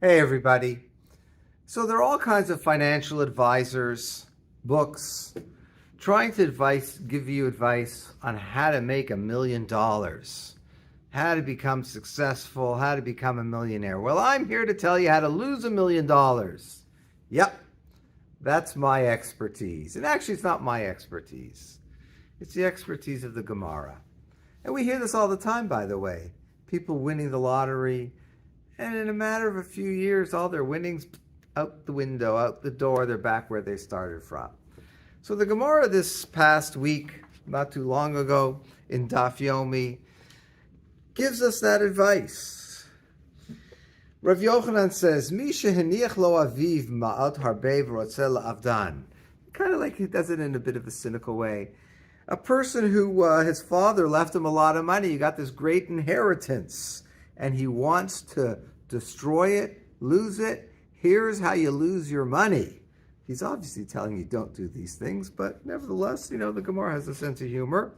Hey, everybody. So there are all kinds of financial advisors, books, trying to give you advice on how to make $1 million, how to become successful, how to become a millionaire. Well, I'm here to tell you how to lose $1 million. Yep, that's my expertise. And actually, it's not my expertise. It's the expertise of the Gemara. And we hear this all the time, by the way. People winning the lottery, and in a matter of a few years, all their winnings out the window, out the door, they're back where they started from. So the Gemara this past week, not too long ago, in Daf Yomi, gives us that advice. Rav Yochanan says, Mi sheheniach lo aviv ma'at harbe v'rotzeh la'avdan. Kind of like he does it in a bit of a cynical way. A person who his father left him a lot of money, he got this great inheritance, and he wants to destroy it, lose it. Here's how you lose your money. He's obviously telling you don't do these things, but nevertheless, the Gemara has a sense of humor.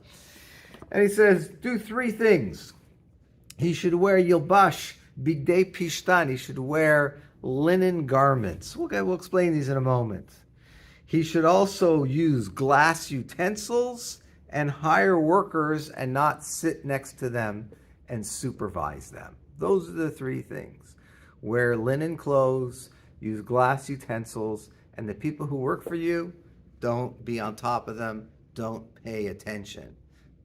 And he says, do three things. He should wear yilbash bigdei pishtan. He should wear linen garments. We'll explain these in a moment. He should also use glass utensils and hire workers and not sit next to them and supervise them. Those are the three things. Wear linen clothes, use glass utensils, and the people who work for you, don't be on top of them, don't pay attention.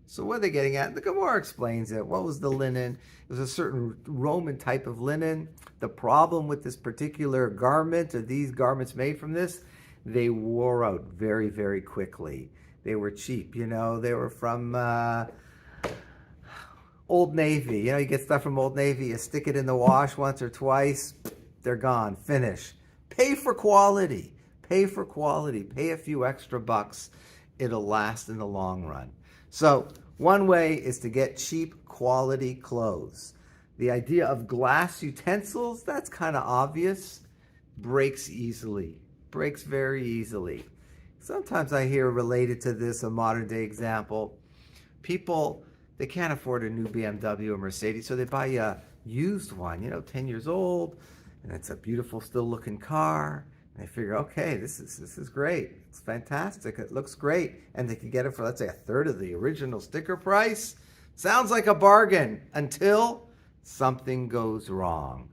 So what are they getting at? The Gemara explains it. What was the linen? It was a certain Roman type of linen. The problem with this particular garment, or these garments made from this, they wore out very, very quickly. They were cheap, They were from Old Navy. You get stuff from Old Navy, you stick it in the wash once or twice, they're gone, finish. Pay for quality. Pay for quality. Pay a few extra bucks. It'll last in the long run. So one way is to get cheap quality clothes. The idea of glass utensils, that's kind of obvious. Breaks easily. Breaks very easily. Sometimes I hear related to this a modern day example. People, they can't afford a new BMW or Mercedes, so they buy a used one, 10 years old, and it's a beautiful, still looking car. And they figure, okay, this is great. It's fantastic. It looks great. And they can get it for, let's say, a third of the original sticker price. Sounds like a bargain until something goes wrong.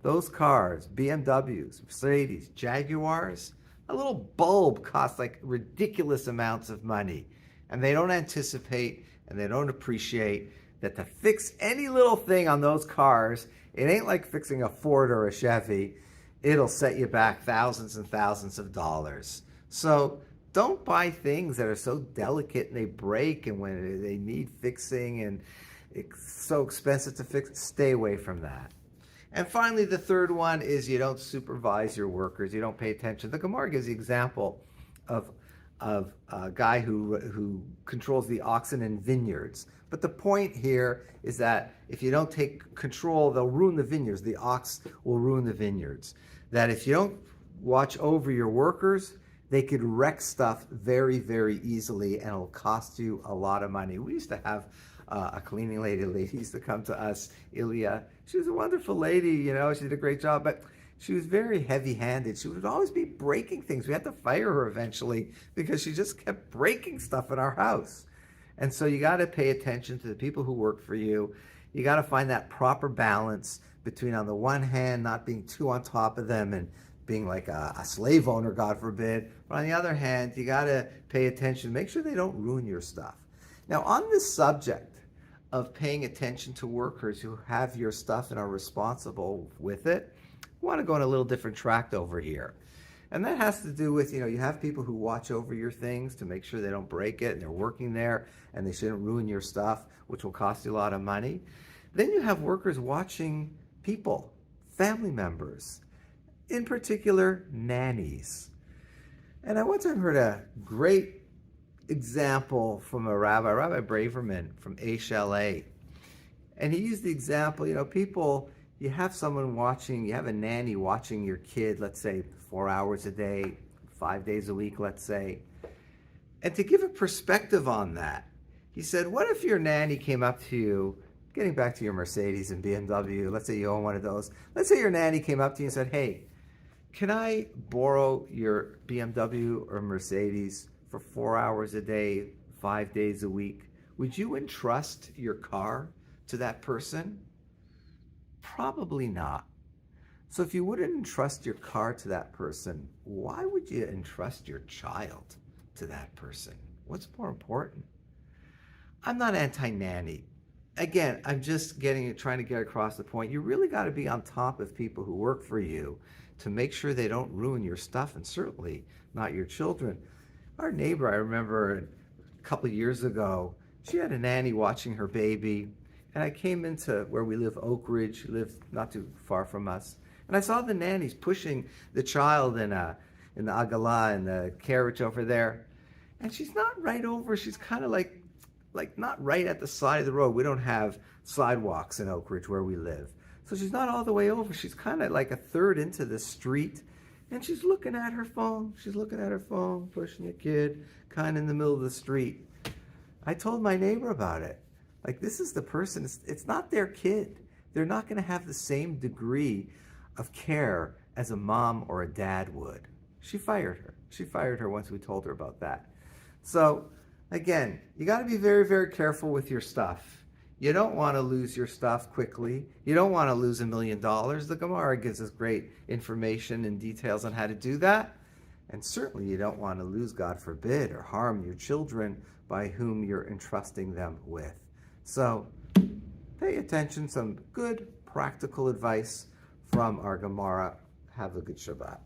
Those cars, BMWs, Mercedes, Jaguars, a little bulb costs like ridiculous amounts of money. And they don't anticipate and they don't appreciate that to fix any little thing on those cars, it ain't like fixing a Ford or a Chevy. It'll set you back thousands and thousands of dollars. So don't buy things that are so delicate and they break, and when they need fixing and it's so expensive to fix, stay away from that. And finally, the third one is you don't supervise your workers. You don't pay attention. The Gemara gives the example of a guy who controls the oxen in vineyards. But the point here is that if you don't take control, they'll ruin the vineyards. The ox will ruin the vineyards. That if you don't watch over your workers, they could wreck stuff very, very easily, and it'll cost you a lot of money. We used to have a cleaning lady used to come to us, Ilya. She was a wonderful lady, she did a great job, but she was very heavy-handed. She would always be breaking things. We had to fire her eventually because she just kept breaking stuff in our house. And so you got to pay attention to the people who work for you. You got to find that proper balance between, on the one hand, not being too on top of them and being like a slave owner, God forbid. But on the other hand, you got to pay attention. Make sure they don't ruin your stuff. Now, on this subject of paying attention to workers who have your stuff and are responsible with it, I want to go on a little different track over here. And that has to do with, you have people who watch over your things to make sure they don't break it, and they're working there, and they shouldn't ruin your stuff, which will cost you a lot of money. Then you have workers watching people, family members, in particular, nannies. And I one time heard a great example from a rabbi, Rabbi Braverman from HLA. And he used the example, people, you have someone watching, you have a nanny watching your kid, let's say 4 hours a day, 5 days a week, let's say. And to give a perspective on that, he said, what if your nanny came up to you getting back to your Mercedes and BMW, let's say you own one of those. Let's say your nanny came up to you and said, hey, can I borrow your BMW or Mercedes for 4 hours a day, 5 days a week? Would you entrust your car to that person? Probably not. So if you wouldn't entrust your car to that person, why would you entrust your child to that person? What's more important? I'm not anti-nanny. Again, I'm just trying to get across the point. You really got to be on top of people who work for you to make sure they don't ruin your stuff, and certainly not your children. Our neighbor, I remember a couple of years ago, she had a nanny watching her baby, and I came into where we live, Oak Ridge, live not too far from us, and I saw the nannies pushing the child in the agala, in the carriage over there, and she's not right over, she's kind of like not right at the side of the road. We don't have sidewalks in Oak Ridge where we live. So she's not all the way over. She's kind of like a third into the street. And she's looking at her phone. She's looking at her phone, pushing a kid, kind of in the middle of the street. I told my neighbor about it. Like, this is the person, it's not their kid. They're not going to have the same degree of care as a mom or a dad would. She fired her. She fired her once we told her about that. So, again, you got to be very, very careful with your stuff. You don't want to lose your stuff quickly. You don't want to lose $1 million. The Gemara gives us great information and details on how to do that. And certainly you don't want to lose, God forbid, or harm your children by whom you're entrusting them with. So pay attention, some good practical advice from our Gemara. Have a good Shabbat.